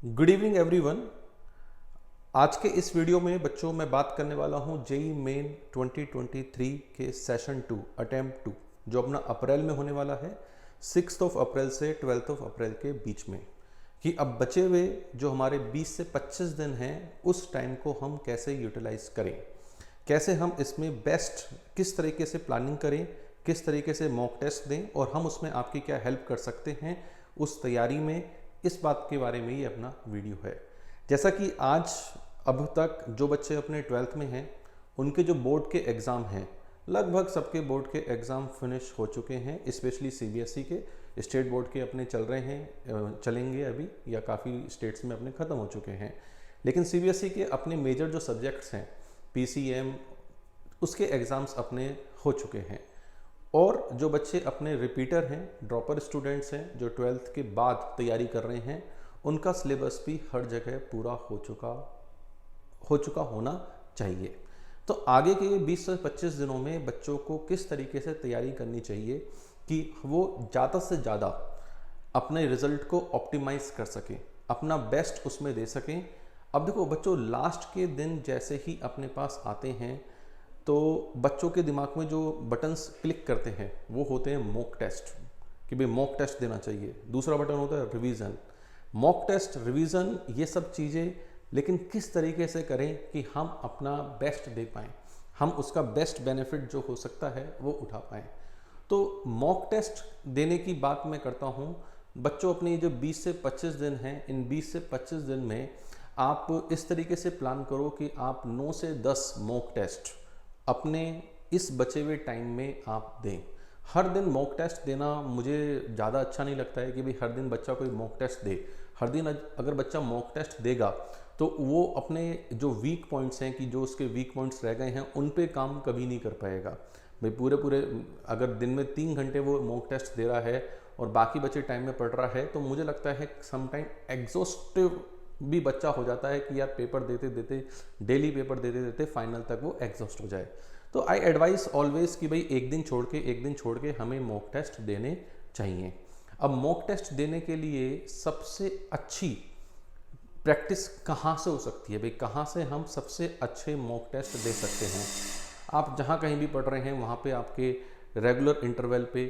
Good evening everyone. आज के इस वीडियो में बच्चों मैं बात करने वाला हूं जेई मेन 2023 के सेशन 2 अटेम्प्ट 2 जो अपना अप्रैल में होने वाला है 6 अप्रैल से 12 अप्रैल के बीच में। कि अब बचे हुए जो हमारे 20 से 25 दिन हैं उस टाइम को हम कैसे यूटिलाइज करें, कैसे हम इसमें बेस्ट किस तरीके से प्लानिंग करें, किस तरीके से मॉक टेस्ट दें और हम उसमें आपकी क्या हेल्प कर सकते हैं उस तैयारी में। इस बात के बारे में ये अपना वीडियो है। जैसा कि आज अब तक जो बच्चे अपने 12th में हैं उनके जो बोर्ड के एग्ज़ाम हैं, लगभग सबके बोर्ड के एग्ज़ाम फिनिश हो चुके हैं। स्पेशली सीबीएसई के स्टेट बोर्ड के अपने चल रहे हैं, चलेंगे अभी, या काफ़ी स्टेट्स में अपने ख़त्म हो चुके हैं। लेकिन सीबीएसई के अपने मेजर जो सब्जेक्ट्स हैं पीसीएम, उसके एग्ज़ाम्स अपने हो चुके हैं। और जो बच्चे अपने रिपीटर हैं, ड्रॉपर स्टूडेंट्स हैं जो 12th के बाद तैयारी कर रहे हैं, उनका सिलेबस भी हर जगह पूरा हो चुका होना चाहिए। तो आगे के 20 से 25 दिनों में बच्चों को किस तरीके से तैयारी करनी चाहिए कि वो ज़्यादा से ज़्यादा अपने रिजल्ट को ऑप्टिमाइज कर सकें, अपना बेस्ट उसमें दे सकें। अब देखो बच्चों, लास्ट के दिन जैसे ही अपने पास आते हैं तो बच्चों के दिमाग में जो बटन्स क्लिक करते हैं वो होते हैं मॉक टेस्ट, कि भाई मॉक टेस्ट देना चाहिए। दूसरा बटन होता है रिवीजन। मॉक टेस्ट, रिवीजन, ये सब चीज़ें, लेकिन किस तरीके से करें कि हम अपना बेस्ट दे पाएँ, हम उसका बेस्ट बेनिफिट जो हो सकता है वो उठा पाएँ। तो मॉक टेस्ट देने की बात मैं करता हूँ। बच्चों अपने जो 20 से 25 दिन हैं, इन 20 से 25 दिन में आप इस तरीके से प्लान करो कि आप 9 से 10 मॉक टेस्ट अपने इस बचे हुए टाइम में आप दें। हर दिन मॉक टेस्ट देना मुझे ज़्यादा अच्छा नहीं लगता है कि भाई हर दिन बच्चा कोई मॉक टेस्ट दे। हर दिन अगर बच्चा मॉक टेस्ट देगा तो वो अपने जो वीक पॉइंट्स हैं, कि जो उसके वीक पॉइंट्स रह गए हैं, उन पे काम कभी नहीं कर पाएगा। भाई पूरे अगर दिन में 3 घंटे वो मॉक टेस्ट दे रहा है और बाकी बचे टाइम में पढ़ रहा है, तो मुझे लगता है समटाइम एग्जॉस्टिव भी बच्चा हो जाता है कि यार पेपर देते देते, डेली पेपर देते देते फाइनल तक वो एग्जॉस्ट हो जाए। तो आई एडवाइस ऑलवेज कि भाई एक दिन छोड़ के हमें मॉक टेस्ट देने चाहिए। अब मॉक टेस्ट देने के लिए सबसे अच्छी प्रैक्टिस कहाँ से हो सकती है, भाई कहाँ से हम सबसे अच्छे मॉक टेस्ट दे सकते हैं। आप जहाँ कहीं भी पढ़ रहे हैं वहाँ पे आपके रेगुलर इंटरवल पे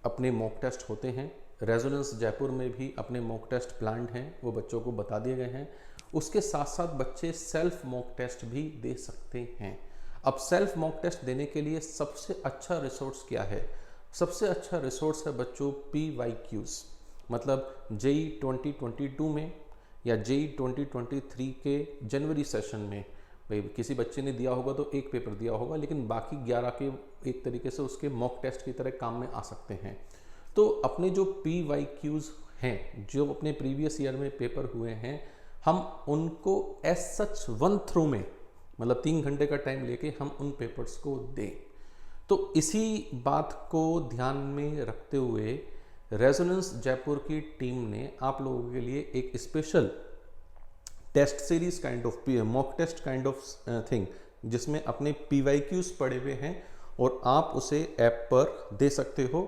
अपने मॉक टेस्ट होते हैं। रेजोनेंस जयपुर में भी अपने मॉक टेस्ट प्लान्ड हैं, वो बच्चों को बता दिए गए हैं। उसके साथ साथ बच्चे सेल्फ मॉक टेस्ट भी दे सकते हैं। अब सेल्फ मॉक टेस्ट देने के लिए सबसे अच्छा रिसोर्स क्या है? सबसे अच्छा रिसोर्स है बच्चों PYQs। मतलब जेई 2022 में या जेई 2023 के जनवरी सेशन में भाई किसी बच्चे ने दिया होगा तो एक पेपर दिया होगा, लेकिन बाकी 11 के एक तरीके से उसके मॉक टेस्ट की तरह काम में आ सकते हैं। तो अपने जो PYQs हैं, जो अपने प्रीवियस ईयर में पेपर हुए हैं, हम उनको एज सच 1 थ्रो में, मतलब 3 घंटे का टाइम लेके हम उन पेपर्स को दें। तो इसी बात को ध्यान में रखते हुए रेजोनेंस जयपुर की टीम ने आप लोगों के लिए एक special test series kind of mock test kind of thing, जिसमें अपने PYQs पड़े हुए हैं और आप उसे ऐप पर दे सकते हो,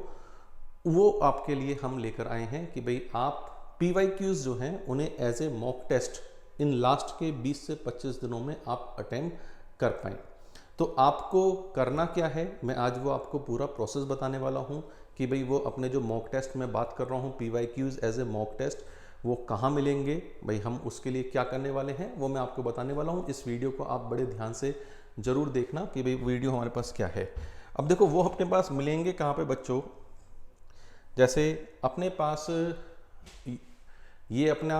वो आपके लिए हम लेकर आए हैं कि भाई आप PYQs जो हैं उन्हें as a mock test in last के 20 से 25 दिनों में आप अटेम्प्ट कर पाएँ। तो आपको करना क्या है, मैं आज वो आपको पूरा प्रोसेस बताने वाला हूँ कि भाई वो अपने जो मॉक टेस्ट में बात कर रहा हूँ PYQs as a mock test, वो कहाँ मिलेंगे, भाई हम उसके लिए क्या करने वाले हैं, वो मैं आपको बताने वाला हूँ। इस वीडियो को आप बड़े ध्यान से ज़रूर देखना कि भाई वीडियो हमारे पास क्या है। अब देखो वो अपने पास मिलेंगे कहाँ पे बच्चों, जैसे अपने पास ये अपना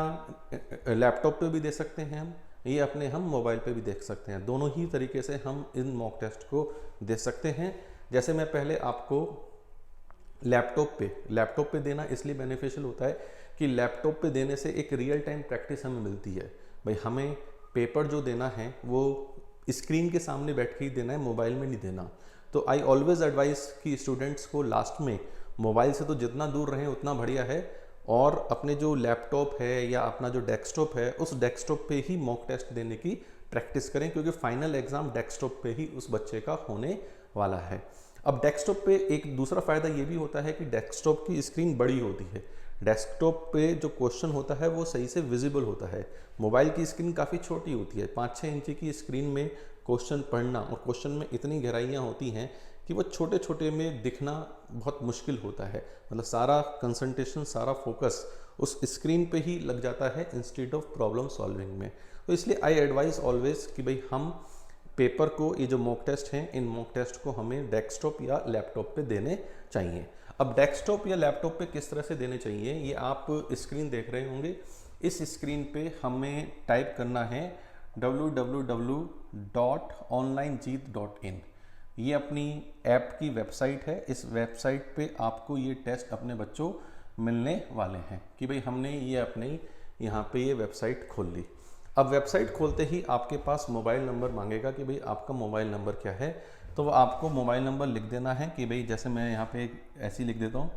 लैपटॉप पे भी दे सकते हैं हम, ये अपने हम मोबाइल पे भी देख सकते हैं। दोनों ही तरीके से हम इन मॉक टेस्ट को दे सकते हैं। जैसे मैं पहले आपको लैपटॉप पे देना इसलिए बेनिफिशियल होता है कि लैपटॉप पे देने से एक रियल टाइम प्रैक्टिस हमें मिलती है। भाई हमें पेपर जो देना है वो स्क्रीन के सामने बैठ के ही देना है, मोबाइल में नहीं देना। तो आई ऑलवेज एडवाइस कि स्टूडेंट्स को लास्ट में मोबाइल से तो जितना दूर रहें उतना बढ़िया है, और अपने जो लैपटॉप है या अपना जो डेस्कटॉप है उस डेस्कटॉप पे ही मॉक टेस्ट देने की प्रैक्टिस करें, क्योंकि फाइनल एग्जाम डेस्कटॉप पे ही उस बच्चे का होने वाला है। अब डेस्कटॉप पे एक दूसरा फ़ायदा ये भी होता है कि डेस्कटॉप की स्क्रीन बड़ी होती है। डेस्कटॉप पे जो क्वेश्चन होता है वो सही से विजिबल होता है। मोबाइल की स्क्रीन काफ़ी छोटी होती है, 5-6 इंच की स्क्रीन में क्वेश्चन पढ़ना, और क्वेश्चन में इतनी गहराइयाँ होती हैं कि वो छोटे छोटे में दिखना बहुत मुश्किल होता है। मतलब सारा कंसंट्रेशन, सारा फोकस उस स्क्रीन पे ही लग जाता है इंस्टेड ऑफ प्रॉब्लम सॉल्विंग में। तो इसलिए आई एडवाइस ऑलवेज कि भाई हम पेपर को, ये जो मॉक टेस्ट हैं, इन मॉक टेस्ट को हमें डेस्कटॉप या लैपटॉप पे देने चाहिए। अब डेस्कटॉप या लैपटॉप पे किस तरह से देने चाहिए, ये आप स्क्रीन देख रहे होंगे। इस स्क्रीन पे हमें टाइप करना है www.onlinejeet.in। ये अपनी ऐप की वेबसाइट है। इस वेबसाइट पे आपको ये टेस्ट अपने बच्चों मिलने वाले हैं कि भाई हमने ये अपनी यहाँ पे ये वेबसाइट खोल ली। अब वेबसाइट खोलते ही आपके पास मोबाइल नंबर मांगेगा कि भाई आपका मोबाइल नंबर क्या है। तो वो आपको मोबाइल नंबर लिख देना है कि भाई, जैसे मैं यहाँ पे ऐसे ही लिख देता हूँ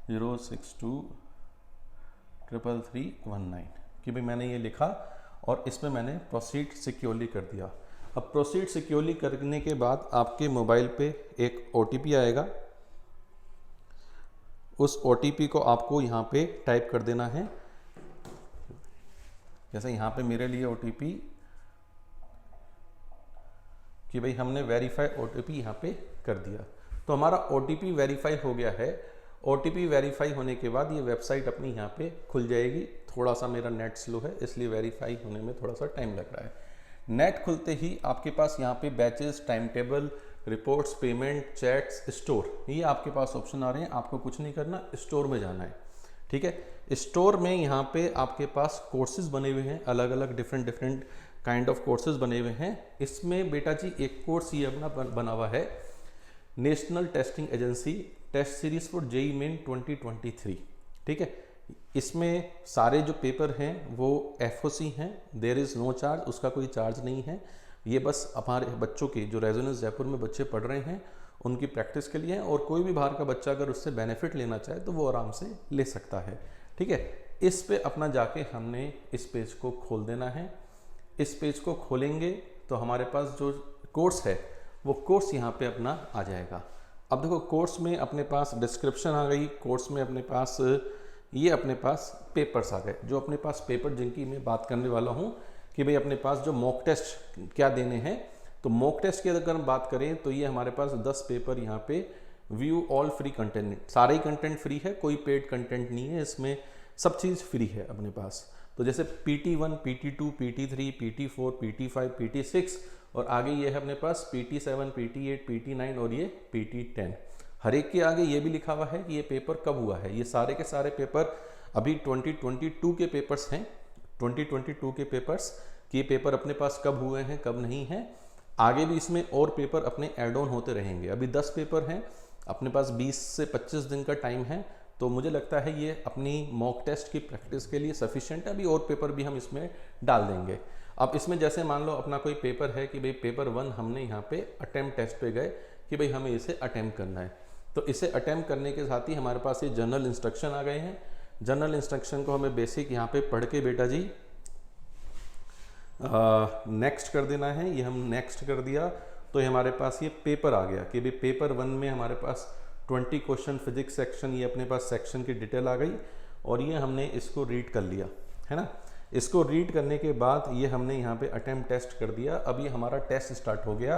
062333319 कि भाई मैंने ये लिखा और इसमें मैंने प्रोसीड सिक्योरली कर दिया। अब प्रोसीड सिक्योरली करने के बाद आपके मोबाइल पे एक OTP आएगा। उस OTP को आपको यहाँ पे टाइप कर देना है। जैसे यहाँ पे मेरे लिए OTP कि भाई हमने वेरीफाई OTP यहाँ पे कर दिया, तो हमारा OTP वेरीफाई हो गया है। OTP वेरीफाई होने के बाद ये वेबसाइट अपनी यहाँ पे खुल जाएगी। थोड़ा सा मेरा नेट स्लो है इसलिए वेरीफाई होने में थोड़ा सा टाइम लग रहा है। नेट खुलते ही आपके पास यहाँ पे batches, time table, reports, payment, chats, store, ये आपके पास ऑप्शन आ रहे हैं। आपको कुछ नहीं करना, स्टोर में जाना है। ठीक है, स्टोर में यहाँ पे आपके पास कोर्सेज बने हुए हैं, अलग अलग डिफरेंट काइंड ऑफ कोर्सेज बने हुए हैं। इसमें बेटा जी एक कोर्स ये अपना बना हुआ है, national testing agency test series for JEE Main 2023। ठीक है, इसमें सारे जो पेपर हैं वो FOC हैं। देयर इज़ नो चार्ज, उसका कोई चार्ज नहीं है। ये बस हमारे बच्चों के जो रेजोनेंस जयपुर में बच्चे पढ़ रहे हैं उनकी प्रैक्टिस के लिए है, और कोई भी बाहर का बच्चा अगर उससे बेनिफिट लेना चाहे तो वो आराम से ले सकता है। ठीक है, इस पे अपना जाके हमने इस पेज को खोल देना है। इस पेज को खोलेंगे तो हमारे पास जो कोर्स है वो कोर्स यहाँ पे अपना आ जाएगा। अब देखो, कोर्स में अपने पास डिस्क्रिप्शन आ गई, कोर्स में अपने पास ये अपने पास पेपर्स आ गए। जो अपने पास पेपर जिनकी मैं बात करने वाला हूँ कि भाई अपने पास जो मॉक टेस्ट क्या देने हैं, तो मॉक टेस्ट की अगर हम बात करें तो ये हमारे पास 10 पेपर यहाँ पे व्यू ऑल फ्री कंटेंट, सारे ही कंटेंट फ्री है, कोई पेड कंटेंट नहीं है, इसमें सब चीज़ फ्री है अपने पास। तो जैसे PT1, PT2, PT3, PT4, PT5, PT6 और आगे ये है अपने पास PT7, PT8, PT9 और ये PT10। हर एक के आगे ये भी लिखा हुआ है कि ये पेपर कब हुआ है। ये सारे के सारे पेपर अभी 2022 के पेपर्स हैं। 2022 के पेपर्स कि ये पेपर अपने पास कब हुए हैं कब नहीं हैं। आगे भी इसमें और पेपर अपने ऐड ऑन होते रहेंगे। अभी 10 पेपर हैं, अपने पास 20 से 25 दिन का टाइम है। तो मुझे लगता है ये अपनी मॉक टेस्ट की प्रैक्टिस के लिए सफिशिएंट है। अभी और पेपर भी हम इसमें डाल देंगे। अब इसमें जैसे मान लो अपना कोई पेपर है कि भाई पेपर 1 हमने यहाँ पे अटेम्प्ट टेस्ट पे गए कि भाई हमें इसे अटेम्प्ट करना है, तो इसे अटेम्प्ट करने के साथ ही हमारे पास ये जनरल इंस्ट्रक्शन आ गए हैं। जनरल इंस्ट्रक्शन को हमें बेसिक यहाँ पे पढ़ के बेटा जी नेक्स्ट कर देना है। ये हम नेक्स्ट कर दिया तो ये हमारे पास ये पेपर आ गया कि भाई पेपर 1 में हमारे पास 20 क्वेश्चन फिजिक्स सेक्शन, ये अपने पास सेक्शन की डिटेल आ गई और ये हमने इसको रीड कर लिया है ना। इसको रीड करने के बाद ये हमने यहाँ पे अटेम्प्ट टेस्ट कर दिया। अब ये हमारा टेस्ट स्टार्ट हो गया।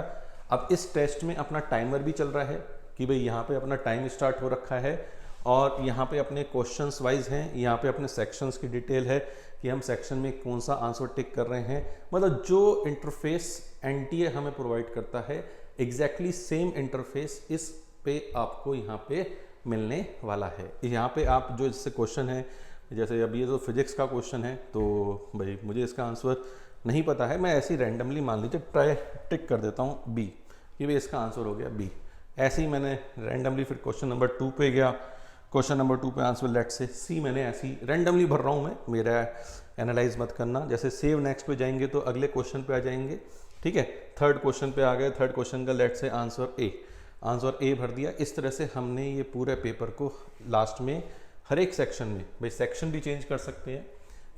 अब इस टेस्ट में अपना टाइमर भी चल रहा है कि भाई यहाँ पे अपना टाइम स्टार्ट हो रखा है और यहाँ पे अपने क्वेश्चंस वाइज हैं, यहाँ पे अपने सेक्शंस की डिटेल है कि हम सेक्शन में कौन सा आंसर टिक कर रहे हैं। मतलब जो इंटरफेस NTA हमें प्रोवाइड करता है एग्जैक्टली सेम इंटरफेस इस पे आपको यहाँ पे मिलने वाला है। यहाँ पे आप जो इससे क्वेश्चन है, जैसे अब ये जो फिजिक्स का क्वेश्चन है तो भाई मुझे इसका आंसर नहीं पता है, मैं ऐसे ही रैंडमली मान लीजिए ट्राई टिक कर देता हूँ B कि भाई इसका आंसर हो गया B। ऐसे ही मैंने रैंडमली फिर क्वेश्चन नंबर 2 पे गया, क्वेश्चन नंबर 2 पे आंसर लेट से C मैंने ऐसे ही रैंडमली भर रहा हूँ मैं, मेरा एनालाइज मत करना। जैसे सेव नेक्स्ट पे जाएंगे तो अगले क्वेश्चन पे आ जाएंगे। ठीक है, थर्ड क्वेश्चन पे आ गए, थर्ड क्वेश्चन का लेट से आंसर A भर दिया। इस तरह से हमने ये पूरे पेपर को लास्ट में हर एक सेक्शन में, भाई सेक्शन भी चेंज कर सकते हैं।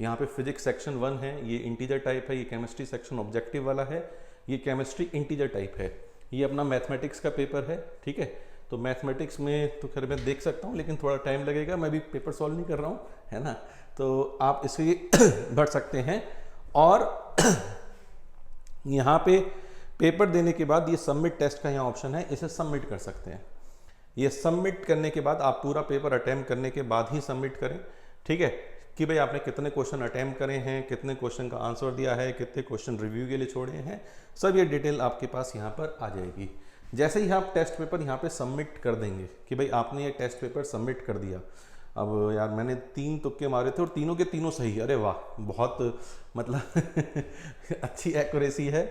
यहाँ पे फिजिक्स सेक्शन 1 है, ये इंटीजर टाइप है, ये केमिस्ट्री सेक्शन ऑब्जेक्टिव वाला है, ये केमिस्ट्री इंटीजर टाइप है, ये अपना मैथमेटिक्स का पेपर है। ठीक है, तो मैथमेटिक्स में तो खैर मैं देख सकता हूँ, लेकिन थोड़ा टाइम लगेगा, मैं भी पेपर सॉल्व नहीं कर रहा हूँ, है ना। तो आप इससे बढ़ सकते हैं। और यहाँ पे पेपर देने के बाद ये सबमिट टेस्ट का यहाँ ऑप्शन है, इसे सबमिट कर सकते हैं। ये सबमिट करने के बाद आप पूरा पेपर अटेम्प्ट करने के बाद ही सबमिट करें, ठीक है, कि भाई आपने कितने क्वेश्चन अटेम्प्ट करे हैं, कितने क्वेश्चन का आंसर दिया है, कितने क्वेश्चन रिव्यू के लिए छोड़े हैं, सब ये डिटेल आपके पास यहाँ पर आ जाएगी। जैसे ही आप टेस्ट पेपर यहाँ पे सबमिट कर देंगे कि भाई आपने ये टेस्ट पेपर सबमिट कर दिया। अब यार मैंने 3 तुक्के मारे थे और तीनों के तीनों सही, अरे वाह, बहुत मतलब अच्छी एक्यूरेसी है।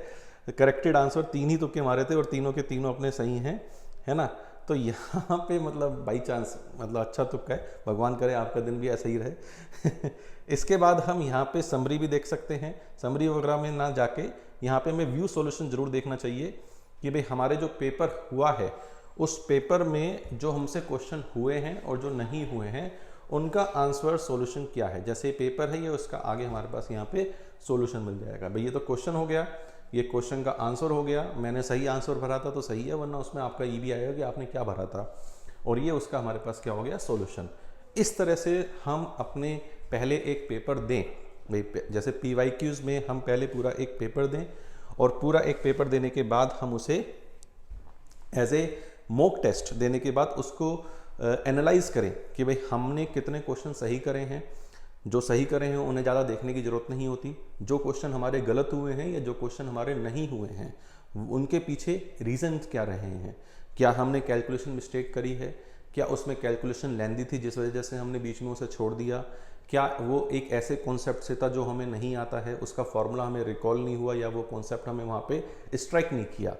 करेक्टेड आंसर 3 ही तुक्के मारे थे और तीनों के तीनों अपने सही हैं, है ना। तो यहाँ पे मतलब बाई चांस मतलब अच्छा तुक्का है, भगवान करे आपका दिन भी ऐसा ही रहे। इसके बाद हम यहाँ पे समरी भी देख सकते हैं। समरी वगैरह में ना जाके यहाँ पे हमें व्यू सॉल्यूशन जरूर देखना चाहिए कि भाई हमारे जो पेपर हुआ है उस पेपर में जो हमसे क्वेश्चन हुए हैं और जो नहीं हुए हैं उनका आंसर सॉल्यूशन क्या है। जैसे पेपर है ये, उसका आगे हमारे पास यहाँ पे सॉल्यूशन मिल जाएगा। भाई ये तो क्वेश्चन हो गया, ये क्वेश्चन का आंसर हो गया, मैंने सही आंसर भरा था तो सही है, वरना उसमें आपका ये भी आएगा कि आपने क्या भरा था, और ये उसका हमारे पास क्या हो गया, सॉल्यूशन। इस तरह से हम अपने पहले एक पेपर दें, भाई जैसे PYQs में हम पहले पूरा एक पेपर दें और पूरा एक पेपर देने के बाद हम उसे एज ए मॉक टेस्ट देने के बाद उसको एनालाइज करें कि भाई हमने कितने क्वेश्चन सही करे हैं। जो सही करे हैं उन्हें ज़्यादा देखने की ज़रूरत नहीं होती। जो क्वेश्चन हमारे गलत हुए हैं या जो क्वेश्चन हमारे नहीं हुए हैं उनके पीछे रीजन क्या रहे हैं। क्या हमने कैलकुलेशन मिस्टेक करी है, क्या उसमें कैलकुलेशन लेंदी थी जिस वजह से हमने बीच में उसे छोड़ दिया, क्या वो एक ऐसे कॉन्सेप्ट से था जो हमें नहीं आता है, उसका फॉर्मूला हमें रिकॉल नहीं हुआ या वो कॉन्सेप्ट हमें वहाँ पे स्ट्राइक नहीं किया,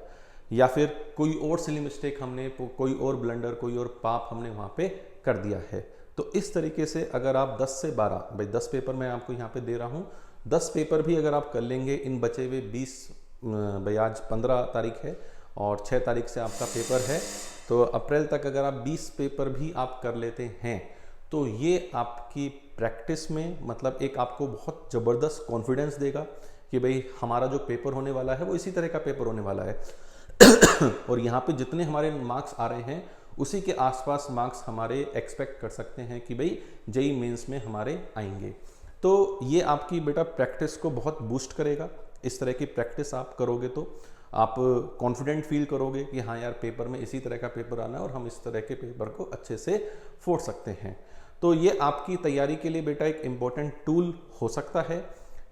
या फिर कोई और सिली मिस्टेक हमने, कोई और ब्लंडर, कोई और पाप हमने वहाँ पे कर दिया है। तो इस तरीके से अगर आप 10 से 12, भाई 10 पेपर मैं आपको यहाँ पे दे रहा हूँ, 10 पेपर भी अगर आप कर लेंगे इन बचे हुए 20, भाई आज 15 तारीख है और 6 तारीख से आपका पेपर है, तो अप्रैल तक अगर आप 20 पेपर भी आप कर लेते हैं तो ये आपकी प्रैक्टिस में मतलब एक आपको बहुत ज़बरदस्त कॉन्फिडेंस देगा कि भाई हमारा जो पेपर होने वाला है वो इसी तरह का पेपर होने वाला है। और यहाँ पे जितने हमारे मार्क्स आ रहे हैं उसी के आसपास मार्क्स हमारे एक्सपेक्ट कर सकते हैं कि भाई जेईई मेंस में हमारे आएंगे। तो ये आपकी बेटा प्रैक्टिस को बहुत बूस्ट करेगा। इस तरह की प्रैक्टिस आप करोगे तो आप कॉन्फिडेंट फील करोगे कि हाँ यार पेपर में इसी तरह का पेपर आना है और हम इस तरह के पेपर को अच्छे से फोड़ सकते हैं। तो ये आपकी तैयारी के लिए बेटा एक इम्पोर्टेंट टूल हो सकता है,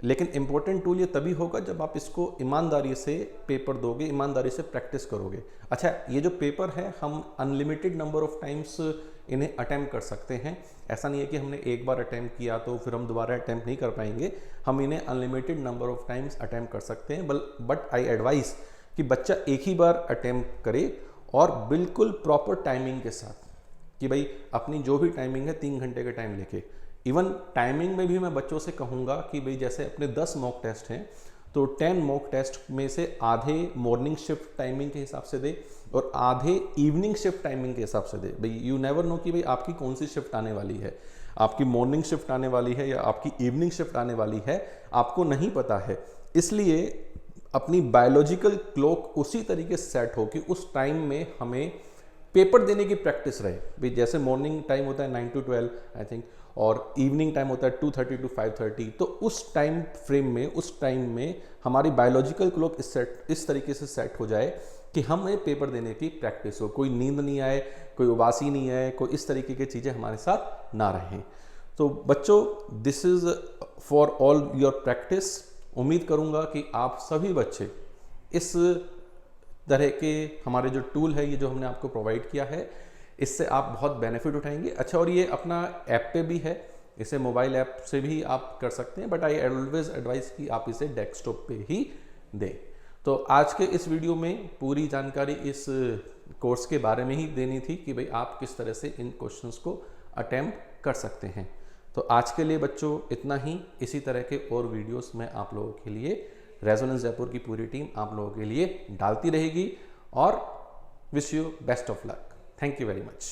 लेकिन इम्पोर्टेंट टूल ये तभी होगा जब आप इसको ईमानदारी से पेपर दोगे, ईमानदारी से प्रैक्टिस करोगे। अच्छा, ये जो पेपर है हम अनलिमिटेड नंबर ऑफ टाइम्स इन्हें अटैम्प्ट कर सकते हैं। ऐसा नहीं है कि हमने एक बार अटैम्प्ट किया तो फिर हम दोबारा अटैम्प्ट नहीं कर पाएंगे। हम इन्हें unlimited number of times attempt कर सकते हैं। बट आई एडवाइस कि बच्चा एक ही बार अटैम्प्ट करे और बिल्कुल प्रॉपर टाइमिंग के साथ, कि भाई अपनी जो भी टाइमिंग है 3 घंटे का टाइम लेके। इवन टाइमिंग में भी मैं बच्चों से कहूँगा कि भाई जैसे अपने 10 मॉक टेस्ट हैं तो 10 मॉक टेस्ट में से आधे मॉर्निंग शिफ्ट टाइमिंग के हिसाब से दे और आधे इवनिंग शिफ्ट टाइमिंग के हिसाब से दे। भाई यू नेवर नो कि भाई आपकी कौन सी शिफ्ट आने वाली है, आपकी मॉर्निंग शिफ्ट आने वाली है या आपकी इवनिंग शिफ्ट आने वाली है, आपको नहीं पता है। इसलिए अपनी बायोलॉजिकल क्लॉक उसी तरीके से सेट हो कि उस टाइम में हमें पेपर देने की प्रैक्टिस रहे। भाई जैसे मॉर्निंग टाइम होता है 9 to 12 आई थिंक, और इवनिंग टाइम होता है 2:30 to 5:30, तो उस टाइम फ्रेम में, उस टाइम में हमारी बायोलॉजिकल क्लॉक इस तरीके से सेट हो जाए कि हमें पेपर देने की प्रैक्टिस हो, कोई नींद नहीं आए, कोई उबासी नहीं आए, कोई इस तरीके की चीज़ें हमारे साथ ना रहें। तो बच्चों, this is for all your practice. उम्मीद करूँगा कि आप सभी बच्चे इस तरह के हमारे जो टूल है, ये जो हमने आपको प्रोवाइड किया है, इससे आप बहुत बेनिफिट उठाएंगे। अच्छा, और ये अपना ऐप पे भी है, इसे मोबाइल ऐप से भी आप कर सकते हैं, बट आई ऑलवेज एडवाइस कि आप इसे डेस्कटॉप पे ही दें। तो आज के इस वीडियो में पूरी जानकारी इस कोर्स के बारे में ही देनी थी कि भाई आप किस तरह से इन क्वेश्चंस को अटेम्प्ट कर सकते हैं। तो आज के लिए बच्चों इतना ही। इसी तरह के और वीडियोस में आप लोगों के लिए रेजोनेंस जयपुर की पूरी टीम आप लोगों के लिए डालती रहेगी और wish you best of luck. Thank you very much.